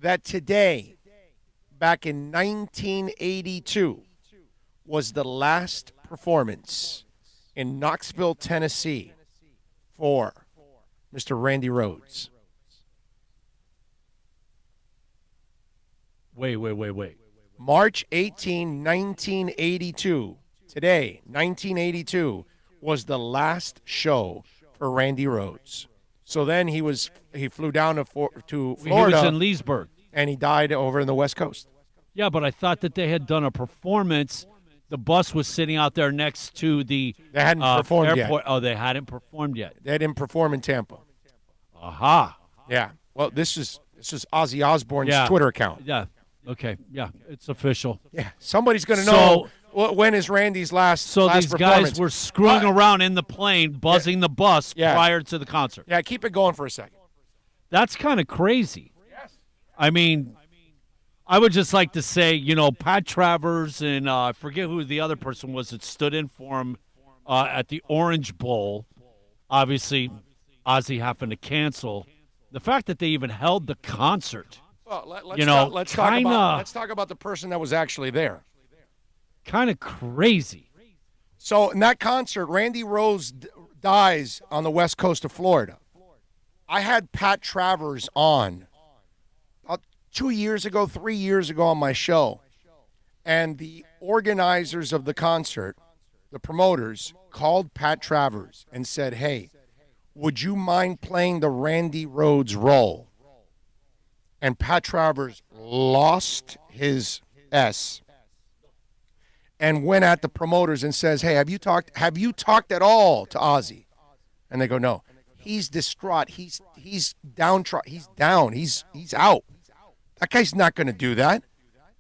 that today, back in 1982, was the last performance in Knoxville, Tennessee for Mr. Randy Rhoads? Wait. March 18, 1982. Today, 1982, was the last show for Randy Rhoads. So then he flew down to Florida. He was in Leesburg. And he died over in the West Coast. Yeah, but I thought that they had done a performance. The bus was sitting out there next to the They hadn't performed airport. yet. Oh, they hadn't performed yet. They didn't perform in Tampa. Aha. Yeah. Well, this is Ozzy Osbourne's Twitter account. Yeah. Okay. Yeah, it's official. Yeah. Somebody's going to know when is Randy's last So last these performance. guys were screwing around in the plane, buzzing the bus prior to the concert. Yeah, keep it going for a second. That's kind of crazy. Yes. I mean, I would just like to say, Pat Travers and I forget who the other person was that stood in for him at the Orange Bowl. Obviously, Ozzy happened to cancel. The fact that they even held the concert. Well, let's talk about the person that was actually there. Kind of crazy. So in that concert, Randy Rhoads dies on the west coast of Florida. I had Pat Travers on 3 years ago on my show, and the organizers of the concert, the promoters, called Pat Travers and said, "Hey, would you mind playing the Randy Rhoads role?" And Pat Travers lost his S and went at the promoters and says, "Hey, have you talked at all to Ozzy?" And they go, "No." He's distraught. He's downtrodden. He's down. He's out. That guy's not going to do that.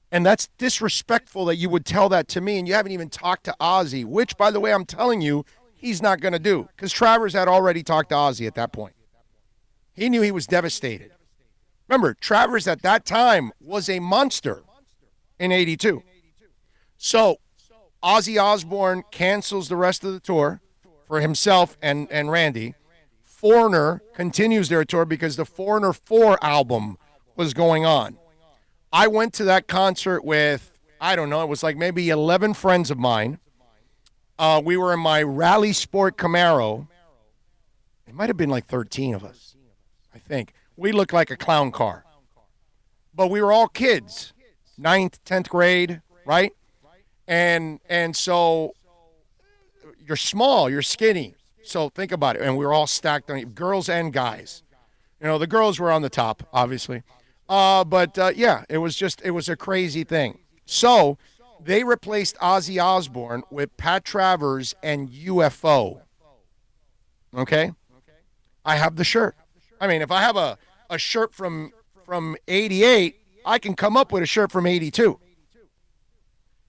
And that's disrespectful that you would tell that to me, and you haven't even talked to Ozzy, which, by the way, I'm telling you, he's not going to do, because Travers had already talked to Ozzy at that point. He knew he was devastated. Remember, Travers at that time was a monster in 82. So Ozzy Osbourne cancels the rest of the tour for himself and Randy. Foreigner continues their tour because the Foreigner 4 album was going on. I went to that concert with, I don't know, it was like maybe 11 friends of mine. We were in my Rally Sport Camaro. It might have been like 13 of us, I think. We looked like a clown car. But we were all kids, 9th, 10th grade, right? And so you're small, you're skinny. So think about it. And we were all stacked on girls and guys. The girls were on the top, obviously. But it was a crazy thing. So they replaced Ozzy Osbourne with Pat Travers and UFO. Okay? I have the shirt. I mean, if I have a shirt from 88, I can come up with a shirt from 82.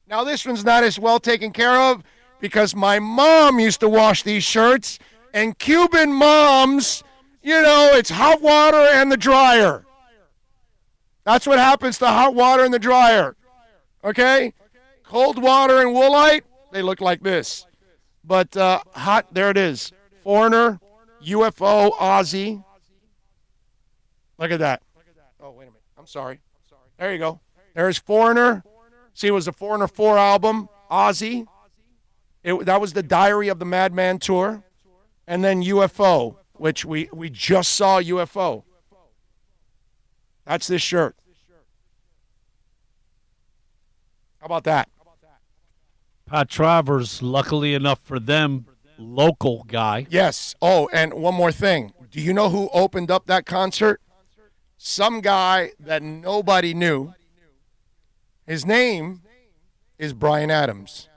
Now, this one's not as well taken care of because my mom used to wash these shirts, and Cuban moms, it's hot water and the dryer. That's what happens to hot water and the dryer. Okay? Cold water and woolite, they look like this. But hot, there it is. Foreigner, UFO, Ozzy. Look at that. Oh, wait a minute. I'm sorry. There you go. There's Foreigner. See, it was the Foreigner 4 album. Ozzy. That was the Diary of the Madman tour. And then UFO, which we just saw UFO. That's this shirt. How about that? Pat Travers, luckily enough for them, local guy. Yes. Oh, and one more thing. Do you know who opened up that concert? Some guy that nobody knew. His name is Bryan Adams.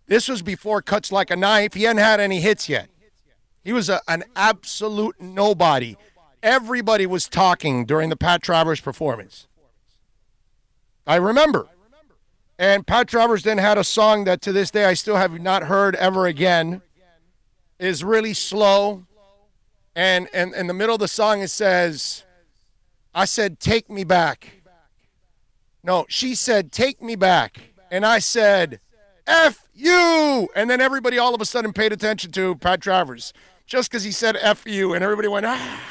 This was before Cuts Like a Knife. He hadn't had any hits yet. He was an absolute nobody. Everybody was talking during the Pat Travers performance. I remember. And Pat Travers then had a song that to this day I still have not heard ever again. Is really slow. And in the middle of the song it says, I said, "Take me back." No, she said, "Take me back." And I said, "F you." And then everybody all of a sudden paid attention to Pat Travers just because he said "F you." And everybody went, "Ah."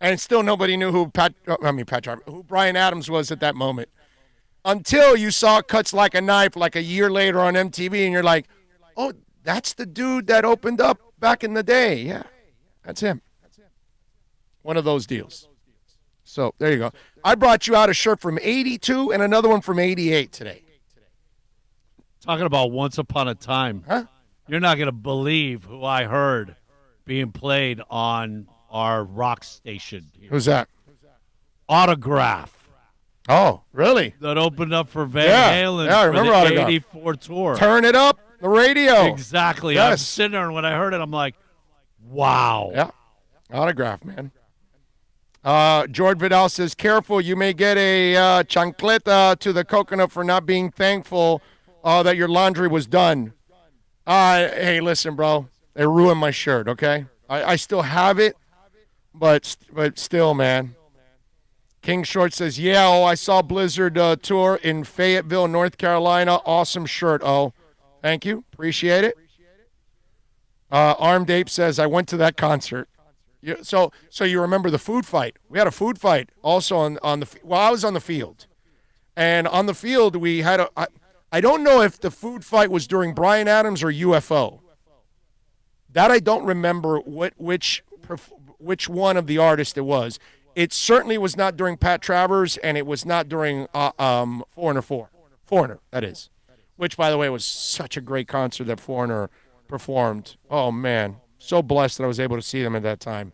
And still nobody knew who who Bryan Adams was at that moment. Until you saw Cuts Like a Knife like a year later on MTV, and you're like, oh, that's the dude that opened up back in the day. Yeah, that's him. One of those deals. So there you go. I brought you out a shirt from 82 and another one from 88 today. Talking about Once Upon a Time. Huh? You're not going to believe who I heard being played on our rock station here. Who's that? Autograph. Oh, really? That opened up for Van Halen I for remember the Autograph. 84 tour. Turn it up, the radio. Exactly. Yes. I was sitting there, and when I heard it, I'm like, wow. Yeah, Autograph, man. George Vidal says, careful, you may get a chancleta to the coconut for not being thankful that your laundry was done. Hey, listen, bro. They ruined my shirt, okay? I still have it, but still, man. King Short says, I saw Blizzard tour in Fayetteville, North Carolina. Awesome shirt, Thank you. Appreciate it. Armed Ape says, I went to that concert. So you remember the food fight. We had a food fight also on the – well, I was on the field. And on the field we had I don't know if the food fight was during Bryan Adams or UFO. That I don't remember which one of the artists it was. It certainly was not during Pat Travers, and it was not during Foreigner 4. Foreigner, that is. Which, by the way, was such a great concert that Foreigner performed. Oh, man. So blessed that I was able to see them at that time.